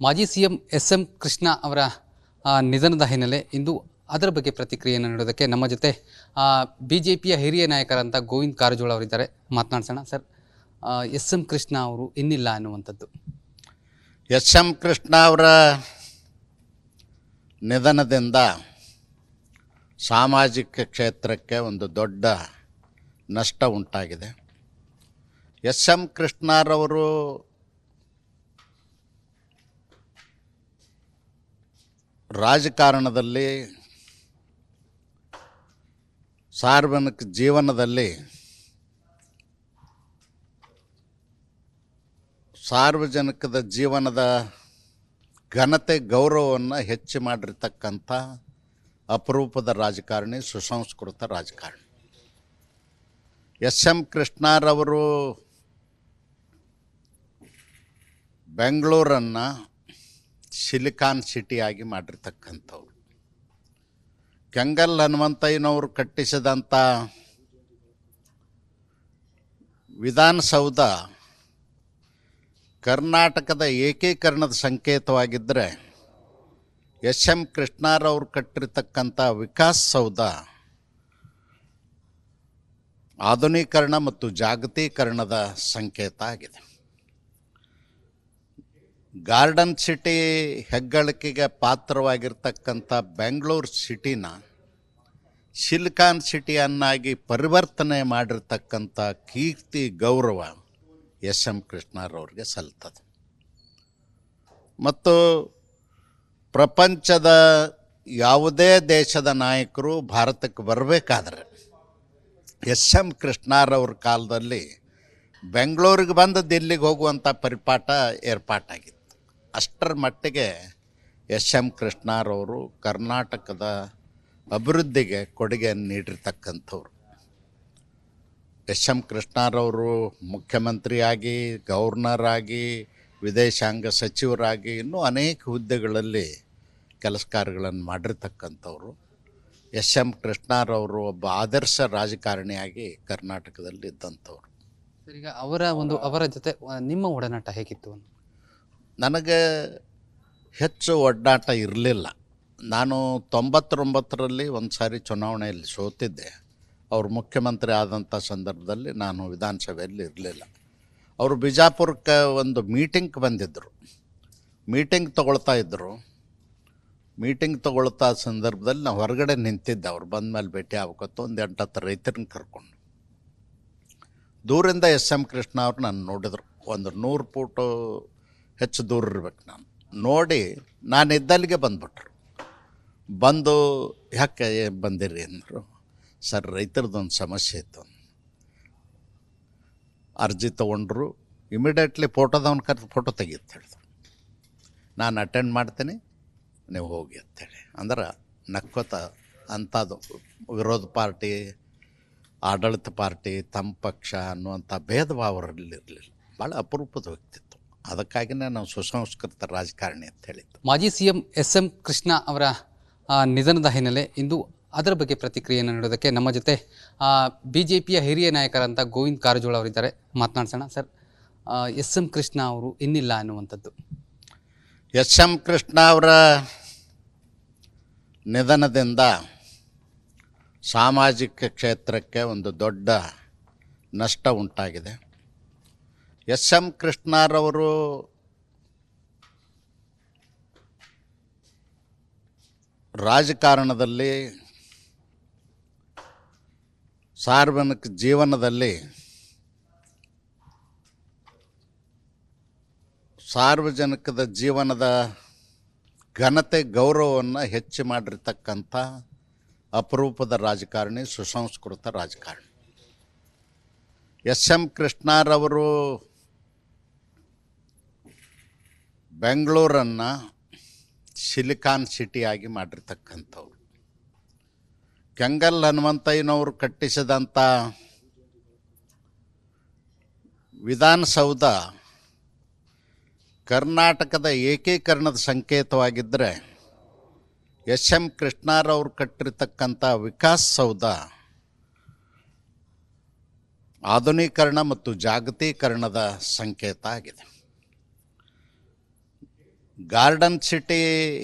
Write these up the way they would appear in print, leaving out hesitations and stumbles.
ಮಾಜಿ CM SM. Krishna ಅವರ ನಿಧನದ ಹಿನ್ನೆಲೆ ಇಂದು ಅದರ ಬಗ್ಗೆ ಪ್ರತಿಕ್ರಿಯೆಯನ್ನು ನೀಡೋದಕ್ಕೆ ನಮ್ಮ ಜೊತೆ ಬಿಜೆಪಿಯ ಹಿರಿಯ ನಾಯಕರಂತ ಗೋವಿಂದ ಕಾರಜೋಳ ಅವರಿದ್ದಾರೆ. ಮಾತನಾಡ್ಸೋಣ ಸರ್. ಎಸ್.ಎಂ. ಕೃಷ್ಣ ಅವರು ಇನ್ನಿಲ್ಲ ಅನ್ನುವಂಥದ್ದು. ಎಸ್.ಎಂ. ಕೃಷ್ಣ ಅವರ ನಿಧನದಿಂದ ಸಾಮಾಜಿಕ ಕ್ಷೇತ್ರಕ್ಕೆ ಒಂದು ದೊಡ್ಡ ನಷ್ಟ ಉಂಟಾಗಿದೆ. ಎಸ್.ಎಂ. ಕೃಷ್ಣರವರು ರಾಜಕಾರಣದಲ್ಲಿ, ಸಾರ್ವಜನಿಕ ಜೀವನದಲ್ಲಿ ಸಾರ್ವಜನಿಕದ ಜೀವನದ ಘನತೆ ಗೌರವವನ್ನು ಹೆಚ್ಚು ಮಾಡಿರ್ತಕ್ಕಂಥ ಅಪರೂಪದ ರಾಜಕಾರಣಿ, ಸುಸಂಸ್ಕೃತ ರಾಜಕಾರಣಿ. ಎಸ್.ಎಂ. ಕೃಷ್ಣರವರು ಬೆಂಗಳೂರನ್ನು ಸಿಲಿಕಾನ್ ಸಿಟಿಯಾಗಿ ಮಾಡಿರ್ತಕ್ಕಂಥವ್ರು. ಕೆಂಗಲ್ ಹನುಮಂತಯ್ಯನವರು ಕಟ್ಟಿಸಿದಂಥ ವಿಧಾನಸೌಧ ಕರ್ನಾಟಕದ ಏಕೀಕರಣದ ಸಂಕೇತವಾಗಿದ್ದರೆ, ಎಸ್.ಎಂ. ಕೃಷ್ಣರವರು ಕಟ್ಟಿರ್ತಕ್ಕಂಥ ವಿಕಾಸ್ ಸೌಧ ಆಧುನೀಕರಣ ಮತ್ತು ಜಾಗತೀಕರಣದ ಸಂಕೇತ ಆಗಿದೆ. ಗಾರ್ಡನ್ ಸಿಟಿ ಹೆಗ್ಗಳಿಕೆಗೆ ಪಾತ್ರವಾಗಿರ್ತಕ್ಕಂಥ ಬೆಂಗಳೂರು ಸಿಟಿನ ಸಿಲಿಕಾನ್ ಸಿಟಿಯನ್ನಾಗಿ ಪರಿವರ್ತನೆ ಮಾಡಿರ್ತಕ್ಕಂಥ ಕೀರ್ತಿ ಗೌರವ ಎಸ್.ಎಂ. ಕೃಷ್ಣರವ್ರಿಗೆ ಸಲ್ತದೆ. ಮತ್ತು ಪ್ರಪಂಚದ ಯಾವುದೇ ದೇಶದ ನಾಯಕರು ಭಾರತಕ್ಕೆ ಬರಬೇಕಾದ್ರೆ ಎಸ್.ಎಂ. ಕೃಷ್ಣರವ್ರ ಕಾಲದಲ್ಲಿ ಬೆಂಗಳೂರಿಗೆ ಬಂದು ದಿಲ್ಲಿಗೆ ಹೋಗುವಂಥ ಪರಿಪಾಠ ಏರ್ಪಾಟಾಗಿತ್ತು. ಅಷ್ಟರ ಮಟ್ಟಿಗೆ ಎಸ್.ಎಂ. ಕೃಷ್ಣರವರು ಕರ್ನಾಟಕದ ಅಭಿವೃದ್ಧಿಗೆ ಕೊಡುಗೆಯನ್ನು ನೀಡಿರ್ತಕ್ಕಂಥವ್ರು. ಎಸ್.ಎಂ. ಕೃಷ್ಣರವರು ಮುಖ್ಯಮಂತ್ರಿಯಾಗಿ, ಗವರ್ನರ್ ಆಗಿ, ವಿದೇಶಾಂಗ ಸಚಿವರಾಗಿ ಇನ್ನೂ ಅನೇಕ ಹುದ್ದೆಗಳಲ್ಲಿ ಕೆಲಸ ಕಾರ್ಯಗಳನ್ನು ಮಾಡಿರ್ತಕ್ಕಂಥವ್ರು. ಎಸ್.ಎಂ. ಕೃಷ್ಣರವರು ಒಬ್ಬ ಆದರ್ಶ ರಾಜಕಾರಣಿಯಾಗಿ ಕರ್ನಾಟಕದಲ್ಲಿ ಇದ್ದಂಥವ್ರು. ಈಗ ಅವರ ಜೊತೆ ನಿಮ್ಮ ಒಡನಾಟ ಹೇಗಿತ್ತು? ನನಗೆ ಹೆಚ್ಚು ಒಡನಾಟ ಇರಲಿಲ್ಲ. ನಾನು 99ರಲ್ಲಿ ಒಂದು ಸಾರಿ ಚುನಾವಣೆಯಲ್ಲಿ ಸೋತಿದ್ದೆ. ಅವರು ಮುಖ್ಯಮಂತ್ರಿ ಆದಂಥ ಸಂದರ್ಭದಲ್ಲಿ ನಾನು ವಿಧಾನಸಭೆಯಲ್ಲಿ ಇರಲಿಲ್ಲ. ಅವರು ಬಿಜಾಪುರಕ್ಕೆ ಒಂದು ಮೀಟಿಂಗ್ ಬಂದಿದ್ದರು. ಮೀಟಿಂಗ್ ತಗೊಳ್ತಾ ಸಂದರ್ಭದಲ್ಲಿ ನಾವು ಹೊರಗಡೆ ನಿಂತಿದ್ದೆ. ಅವ್ರು ಬಂದ ಮೇಲೆ ಭೇಟಿ ಆಗ್ಬೇಕತ್ತು. ಒಂದು 8-10 ರೈತರನ್ನ ಕರ್ಕೊಂಡು ದೂರಿಂದ ಎಸ್.ಎಂ. ಕೃಷ್ಣ ಅವ್ರು ನಾನು ನೋಡಿದ್ರು. ಒಂದು 100 ಫೂಟು ಹೆಚ್ಚು ದೂರ ಇರ್ಬೇಕು. ನಾನು ನೋಡಿ ನಾನಿದ್ದಲ್ಲಿಗೆ ಬಂದುಬಿಟ್ರು. ಬಂದು ಯಾಕೆ ಬಂದಿರಿ ಅಂದರು. ಸರ್, ರೈತರದೊಂದು ಸಮಸ್ಯೆ ಇತ್ತು. ಅರ್ಜಿ ತೊಗೊಂಡ್ರು. ಇಮಿಡಿಯೇಟ್ಲಿ ಫೋಟೋದವ್ನು ಕರೆದು ಫೋಟೋ ತೆಗಿಯತ್ತೆ ಹೇಳಿದ್ರು. ನಾನು ಅಟೆಂಡ್ ಮಾಡ್ತೀನಿ, ನೀವು ಹೋಗಿ ಅಂತೇಳಿ. ಅಂದ್ರೆ ನಕ್ಕೋತ ಅಂಥದ್ದು ವಿರೋಧ ಪಾರ್ಟಿ, ಆಡಳಿತ ಪಾರ್ಟಿ, ತಮ್ಮ ಪಕ್ಷ ಅನ್ನುವಂಥ ಭೇದ ಭಾವ ಅವರಲ್ಲಿರಲಿಲ್ಲ. ಭಾಳ ಅಪರೂಪದ ವ್ಯಕ್ತಿತ್ವ. ಅದಕ್ಕಾಗಿಯೇ ನಾವು ಸುಸಂಸ್ಕೃತ ರಾಜಕಾರಣಿ ಅಂತ ಹೇಳಿದ್ದು. ಮಾಜಿ ಸಿಎಂ ಎಸ್.ಎಂ. ಕೃಷ್ಣ ಅವರ ನಿಧನದ ಹಿನ್ನೆಲೆ ಇಂದು ಅದರ ಬಗ್ಗೆ ಪ್ರತಿಕ್ರಿಯೆಯನ್ನು ನೀಡೋದಕ್ಕೆ ನಮ್ಮ ಜೊತೆ ಬಿಜೆಪಿಯ ಹಿರಿಯ ನಾಯಕರಂತ ಗೋವಿಂದ ಕಾರಜೋಳ ಅವರಿದ್ದಾರೆ. ಮಾತನಾಡ್ಸೋಣ ಸರ್. ಎಸ್.ಎಂ. ಕೃಷ್ಣ ಅವರು ಇನ್ನಿಲ್ಲ ಅನ್ನುವಂಥದ್ದು. ಎಸ್.ಎಂ. ಕೃಷ್ಣ ಅವರ ನಿಧನದಿಂದ ಸಾಮಾಜಿಕ ಕ್ಷೇತ್ರಕ್ಕೆ ಒಂದು ದೊಡ್ಡ ನಷ್ಟ ಉಂಟಾಗಿದೆ. ಎಸ್.ಎಂ. ಕೃಷ್ಣರವರು ರಾಜಕಾರಣದಲ್ಲಿ, ಸಾರ್ವಜನಿಕ ಜೀವನದಲ್ಲಿ ಸಾರ್ವಜನಿಕದ ಜೀವನದ ಘನತೆ ಗೌರವವನ್ನು ಹೆಚ್ಚು ಮಾಡಿರ್ತಕ್ಕಂಥ ಅಪರೂಪದ ರಾಜಕಾರಣಿ, ಸುಸಂಸ್ಕೃತ ರಾಜಕಾರಣಿ. ಎಸ್.ಎಂ. ಕೃಷ್ಣರವರು ಬೆಂಗಳೂರನ್ನು ಸಿಲಿಕಾನ್ ಸಿಟಿಯಾಗಿ ಮಾಡಿರ್ತಕ್ಕಂಥವ್ರು. ಕೆಂಗಲ್ ಹನುಮಂತಯ್ಯನವರು ಕಟ್ಟಿಸಿದಂಥ ವಿಧಾನಸೌಧ ಕರ್ನಾಟಕದ ಏಕೀಕರಣದ ಸಂಕೇತವಾಗಿದ್ದರೆ, ಎಸ್.ಎಂ. ಕೃಷ್ಣರವರು ಕಟ್ಟಿರ್ತಕ್ಕಂಥ ವಿಕಾಸ್ ಸೌಧ ಆಧುನೀಕರಣ ಮತ್ತು ಜಾಗತೀಕರಣದ ಸಂಕೇತ ಆಗಿದೆ. ಗಾರ್ಡನ್ ಸಿಟಿ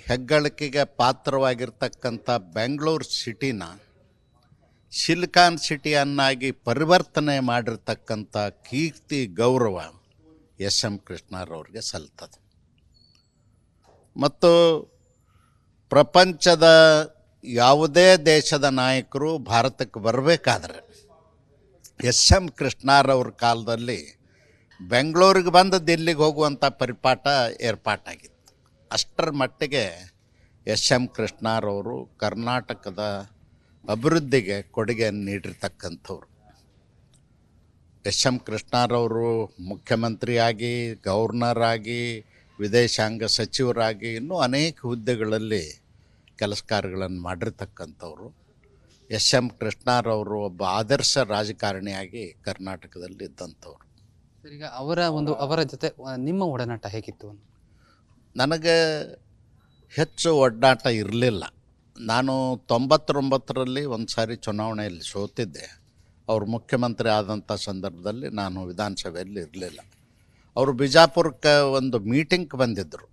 ಹೆಗ್ಗಳಿಕೆಗೆ ಪಾತ್ರವಾಗಿರ್ತಕ್ಕಂಥ ಬೆಂಗಳೂರು ಸಿಟಿನ ಸಿಲಿಕಾನ್ ಸಿಟಿಯನ್ನಾಗಿ ಪರಿವರ್ತನೆ ಮಾಡಿರ್ತಕ್ಕಂಥ ಕೀರ್ತಿ ಗೌರವ ಎಸ್ ಎಂ ಕೃಷ್ಣರವ್ರಿಗೆ ಸಲ್ತದೆ. ಮತ್ತು ಪ್ರಪಂಚದ ಯಾವುದೇ ದೇಶದ ನಾಯಕರು ಭಾರತಕ್ಕೆ ಬರಬೇಕಾದ್ರೆ ಎಸ್ ಎಂ ಕೃಷ್ಣರವ್ರ ಕಾಲದಲ್ಲಿ ಬೆಂಗಳೂರಿಗೆ ಬಂದು ದಿಲ್ಲಿಗೆ ಹೋಗುವಂಥ ಪರಿಪಾಠ ಏರ್ಪಾಟಾಗಿತ್ತು. ಅಷ್ಟರ ಮಟ್ಟಿಗೆ ಎಸ್ ಎಂ ಕೃಷ್ಣರವರು ಕರ್ನಾಟಕದ ಅಭಿವೃದ್ಧಿಗೆ ಕೊಡುಗೆಯನ್ನು ನೀಡಿರ್ತಕ್ಕಂಥವ್ರು. ಎಸ್ ಎಂ ಕೃಷ್ಣರವರು ಮುಖ್ಯಮಂತ್ರಿಯಾಗಿ, ಗವರ್ನರ್ ಆಗಿ, ವಿದೇಶಾಂಗ ಸಚಿವರಾಗಿ ಇನ್ನೂ ಅನೇಕ ಹುದ್ದೆಗಳಲ್ಲಿ ಕೆಲಸ ಕಾರ್ಯಗಳನ್ನು ಮಾಡಿರ್ತಕ್ಕಂಥವ್ರು. ಎಸ್ ಎಂ ಕೃಷ್ಣರವರು ಒಬ್ಬ ಆದರ್ಶ ರಾಜಕಾರಣಿಯಾಗಿ ಕರ್ನಾಟಕದಲ್ಲಿ ಇದ್ದಂಥವ್ರು. ಈಗ ಅವರ ಜೊತೆ ನಿಮ್ಮ ಒಡನಾಟ ಹೇಗಿತ್ತು? ನನಗೆ ಹೆಚ್ಚು ಒಡ್ಡಾಟ ಇರಲಿಲ್ಲ. ನಾನು 99ರಲ್ಲಿ ಒಂದು ಸಾರಿ ಚುನಾವಣೆಯಲ್ಲಿ ಸೋತಿದ್ದೆ. ಅವರು ಮುಖ್ಯಮಂತ್ರಿ ಆದಂಥ ಸಂದರ್ಭದಲ್ಲಿ ನಾನು ವಿಧಾನಸಭೆಯಲ್ಲಿ ಇರಲಿಲ್ಲ. ಅವರು ಬಿಜಾಪುರಕ್ಕೆ ಒಂದು ಮೀಟಿಂಗ್ ಬಂದಿದ್ದರು.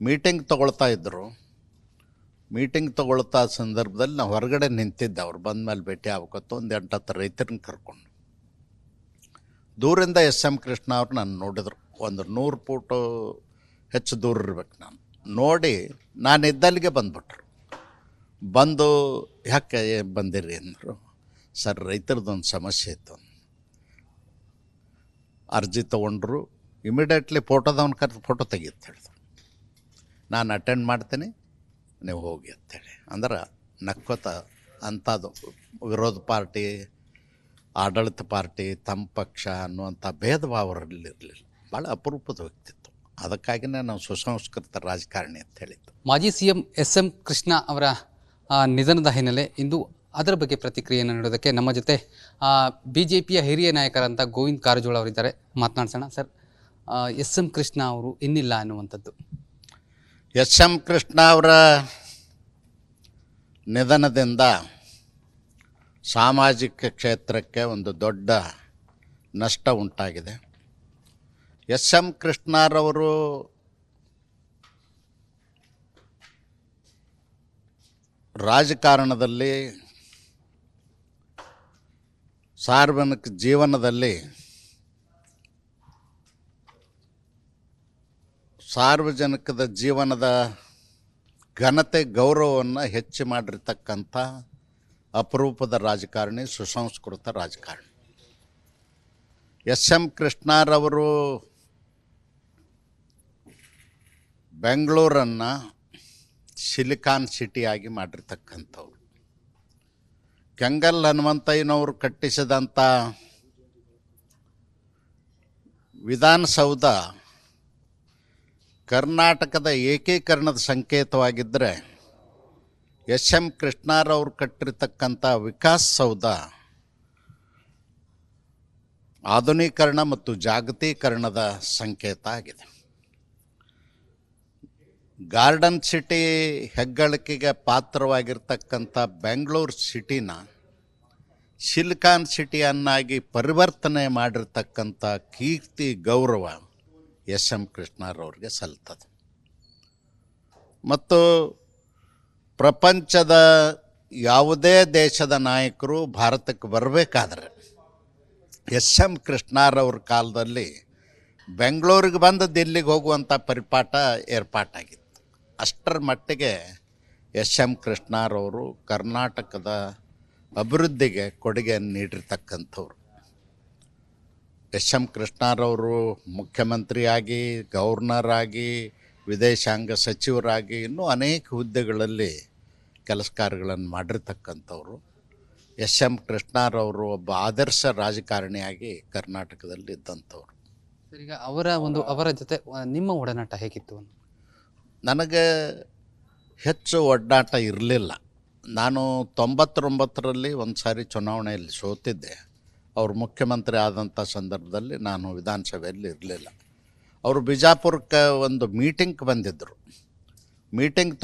ಮೀಟಿಂಗ್ ತೊಗೊಳ್ತಾ ಸಂದರ್ಭದಲ್ಲಿ ನಾವು ಹೊರಗಡೆ ನಿಂತಿದ್ದೆ. ಅವ್ರು ಬಂದ ಮೇಲೆ ಭೇಟಿ ಆಗ್ಬೇಕತ್ತು ಒಂದು 8-10 ರೈತರನ್ನ ಕರ್ಕೊಂಡು. ದೂರಿಂದ ಎಸ್ ಎಂ ಕೃಷ್ಣ ಅವ್ರು ನಾನು ನೋಡಿದ್ರು. ಒಂದು 100 ಫೂಟು ಹೆಚ್ಚು ದೂರ ಇರ್ಬೇಕು. ನಾನು ನೋಡಿ ನಾನು ಇದ್ದಲ್ಲಿಗೆ ಬಂದುಬಿಟ್ರು. ಬಂದು ಯಾಕೆ ಬಂದಿರಿ ಅಂದರು. ಸರ್, ರೈತರದೊಂದು ಸಮಸ್ಯೆ ಇತ್ತು. ಅರ್ಜಿ ತೊಗೊಂಡ್ರು. ಇಮಿಡಿಯೇಟ್ಲಿ ಫೋಟೋದವ್ನ ಕರೆದು ಫೋಟೋ ತೆಗಿ ಅಂತ ಹೇಳಿದ್ರು. ನಾನು ಅಟೆಂಡ್ ಮಾಡ್ತೀನಿ, ನೀವು ಹೋಗಿ ಅಂತೇಳಿ. ಅಂದ್ರೆ ನಕ್ಕೋತ ಅಂಥದ್ದು ವಿರೋಧ ಪಾರ್ಟಿ, ಆಡಳಿತ ಪಾರ್ಟಿ, ತಮ್ಮ ಪಕ್ಷ ಅನ್ನುವಂಥ ಭೇದ ಭಾವ ಅವರಲ್ಲಿರಲಿಲ್ಲ. ಭಾಳ ಅಪರೂಪದ ವ್ಯಕ್ತಿತ್ವ. ಅದಕ್ಕಾಗಿಯೇ ನಾವು ಸುಸಂಸ್ಕೃತ ರಾಜಕಾರಣಿ ಅಂತ ಹೇಳಿದ್ದು. ಮಾಜಿ CM ಎಸ್ ಎಂ ಕೃಷ್ಣ ಅವರ ನಿಧನದ ಹಿನ್ನೆಲೆ ಇಂದು ಅದರ ಬಗ್ಗೆ ಪ್ರತಿಕ್ರಿಯೆಯನ್ನು ನೀಡೋದಕ್ಕೆ ನಮ್ಮ ಜೊತೆ BJPಯ ಹಿರಿಯ ನಾಯಕರಂತ ಗೋವಿಂದ ಕಾರಜೋಳ ಅವರಿದ್ದಾರೆ. ಮಾತನಾಡ್ಸೋಣ. ಸರ್, ಎಸ್ ಎಂ ಕೃಷ್ಣ ಅವರು ಇನ್ನಿಲ್ಲ ಅನ್ನುವಂಥದ್ದು. ಎಸ್ ಎಂ ಕೃಷ್ಣ ಅವರ ನಿಧನದಿಂದ ಸಾಮಾಜಿಕ ಕ್ಷೇತ್ರಕ್ಕೆ ಒಂದು ದೊಡ್ಡ ನಷ್ಟ ಉಂಟಾಗಿದೆ. ಎಸ್ ಎಂ ಕೃಷ್ಣರವರು ರಾಜಕಾರಣದಲ್ಲಿ, ಸಾರ್ವಜನಿಕ ಜೀವನದಲ್ಲಿ ಸಾರ್ವಜನಿಕದ ಜೀವನದ ಘನತೆ ಗೌರವವನ್ನು ಹೆಚ್ಚು ಮಾಡಿರ್ತಕ್ಕಂಥ ಅಪರೂಪದ ರಾಜಕಾರಣಿ, ಸುಸಂಸ್ಕೃತ ರಾಜಕಾರಣಿ. ಎಸ್ ಎಂ ಕೃಷ್ಣರವರು ಬೆಂಗಳೂರನ್ನು ಸಿಲಿಕಾನ್ ಸಿಟಿಯಾಗಿ ಮಾಡಿರ್ತಕ್ಕಂಥವ್ರು. ಕೆಂಗಲ್ ಹನುಮಂತಯ್ಯನವರು ಕಟ್ಟಿಸಿದಂಥ ವಿಧಾನಸೌಧ ಕರ್ನಾಟಕದ ಏಕೀಕರಣದ ಸಂಕೇತವಾಗಿದ್ದರೆ, ಎಸ್ ಎಂ ಕೃಷ್ಣರವರು ಕಟ್ಟಿರ್ತಕ್ಕಂಥ ವಿಕಾಸ್ ಸೌಧ ಆಧುನೀಕರಣ ಮತ್ತು ಜಾಗತೀಕರಣದ ಸಂಕೇತ ಆಗಿದೆ. ಗಾರ್ಡನ್ ಸಿಟಿ ಹೆಗ್ಗಳಿಕೆಗೆ ಪಾತ್ರವಾಗಿರ್ತಕ್ಕಂಥ ಬೆಂಗಳೂರು ಸಿಟಿನ ಸಿಲಿಕಾನ್ ಸಿಟಿಯನ್ನಾಗಿ ಪರಿವರ್ತನೆ ಮಾಡಿರ್ತಕ್ಕಂಥ ಕೀರ್ತಿ ಗೌರವ ಎಸ್ ಎಂ ಕೃಷ್ಣರವ್ರಿಗೆ ಸಲ್ತದೆ. ಮತ್ತು ಪ್ರಪಂಚದ ಯಾವುದೇ ದೇಶದ ನಾಯಕರು ಭಾರತಕ್ಕೆ ಬರಬೇಕಾದ್ರೆ ಎಸ್ ಎಂ ಕೃಷ್ಣರವ್ರ ಕಾಲದಲ್ಲಿ ಬೆಂಗಳೂರಿಗೆ ಬಂದು ದಿಲ್ಲಿಗೆ ಹೋಗುವಂಥ ಪರಿಪಾಠ ಏರ್ಪಾಟಾಗಿತ್ತು. ಅಷ್ಟರ ಮಟ್ಟಿಗೆ ಎಸ್ ಎಂ ಕೃಷ್ಣರವರು ಕರ್ನಾಟಕದ ಅಭಿವೃದ್ಧಿಗೆ ಕೊಡುಗೆಯನ್ನು ನೀಡಿರ್ತಕ್ಕಂಥವ್ರು. ಎಸ್ ಎಂ ಕೃಷ್ಣರವರು ಮುಖ್ಯಮಂತ್ರಿಯಾಗಿ, ಗವರ್ನರ್ ಆಗಿ, ವಿದೇಶಾಂಗ ಸಚಿವರಾಗಿ ಇನ್ನೂ ಅನೇಕ ಹುದ್ದೆಗಳಲ್ಲಿ ಕೆಲಸ ಕಾರ್ಯಗಳನ್ನು ಮಾಡಿರ್ತಕ್ಕಂಥವ್ರು. ಎಸ್ ಎಂ ಕೃಷ್ಣರವರು ಒಬ್ಬ ಆದರ್ಶ ರಾಜಕಾರಣಿಯಾಗಿ ಕರ್ನಾಟಕದಲ್ಲಿ ಇದ್ದಂಥವ್ರು. ಈಗ ಅವರ ಜೊತೆ ನಿಮ್ಮ ಒಡನಾಟ ಹೇಗಿತ್ತು? ನನಗೆ ಹೆಚ್ಚು ಒಡ್ಡಾಟ ಇರಲಿಲ್ಲ. ನಾನು 99ರಲ್ಲಿ ಒಂದು ಸಾರಿ ಚುನಾವಣೆಯಲ್ಲಿ ಸೋತಿದ್ದೆ. ಅವರು ಮುಖ್ಯಮಂತ್ರಿ ಆದಂಥ ಸಂದರ್ಭದಲ್ಲಿ ನಾನು ವಿಧಾನಸಭೆಯಲ್ಲಿ ಇರಲಿಲ್ಲ. ಅವರು ಬಿಜಾಪುರಕ್ಕೆ ಒಂದು ಮೀಟಿಂಗ್ ಬಂದಿದ್ದರು. ಮೀಟಿಂಗ್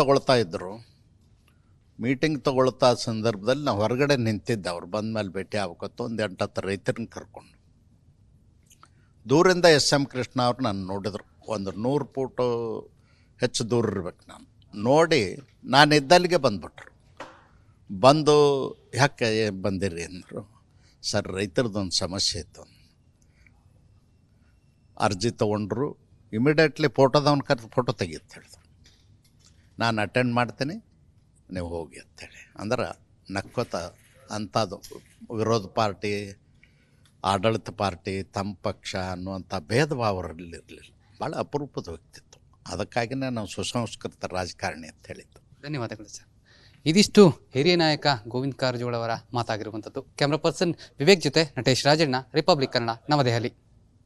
ತೊಗೊಳ್ತಾ ಸಂದರ್ಭದಲ್ಲಿ ನಾವು ಹೊರಗಡೆ ನಿಂತಿದ್ದೆ. ಅವ್ರು ಬಂದ ಮೇಲೆ ಭೇಟಿ ಆಗ್ಬೇಕತ್ತು ಒಂದು 8-10 ರೈತರನ್ನ ಕರ್ಕೊಂಡು. ದೂರಿಂದ ಎಸ್ ಎಂ ಕೃಷ್ಣ ಅವ್ರು ನಾನು ನೋಡಿದ್ರು. ಒಂದು 100 ಫೂಟು ಹೆಚ್ಚು ದೂರ ಇರ್ಬೇಕು. ನಾನು ನೋಡಿ ನಾನು ಇದ್ದಲ್ಲಿಗೆ ಬಂದ್ಬಿಟ್ರು. ಬಂದು ಯಾಕೆ ಬಂದಿರಿ ಅಂದರು. ಸರ್ ರೈತರದೊಂದು ಸಮಸ್ಯೆ ಇತ್ತು. ಅರ್ಜಿ ತೊಗೊಂಡ್ರು. ಇಮಿಡಿಯೇಟ್ಲಿ ಫೋಟೋದವ್ನ ಕರೆದು ಫೋಟೋ ತೆಗಿ ಅಂತ ಹೇಳಿದ್ರು. ನಾನು ಅಟೆಂಡ್ ಮಾಡ್ತೀನಿ, ನೀವು ಹೋಗಿ ಅಂತೇಳಿ. ಅಂದ್ರೆ ನಕ್ಕೋತ ಅಂಥದ್ದು ವಿರೋಧ ಪಾರ್ಟಿ, ಆಡಳಿತ ಪಾರ್ಟಿ, ತಮ್ಮ ಪಕ್ಷ ಅನ್ನುವಂಥ ಭೇದ ಭಾವ ಅವರಲ್ಲಿರಲಿಲ್ಲ. ಭಾಳ ಅಪರೂಪದ ವ್ಯಕ್ತಿತ್ವ. ಅದಕ್ಕಾಗಿಯೇ ನಾವು ಸುಸಂಸ್ಕೃತ ರಾಜಕಾರಣಿ ಅಂತ ಹೇಳಿದ್ದು. ಧನ್ಯವಾದಗಳು ಸರ್. ಇದಿಷ್ಟು ಹಿರಿಯ ನಾಯಕ ಗೋವಿಂದ ಕಾರಜೋಳ ಅವರ ಮಾತಾಗಿರುವಂಥದ್ದು. ಕ್ಯಾಮ್ರಾ ಪರ್ಸನ್ ವಿವೇಕ್ ಜೊತೆ ನಟೇಶ್ ರಾಜಣ್ಣ, ರಿಪಬ್ಲಿಕ್ ಕನ್ನಡ, ನವದೆಹಲಿ.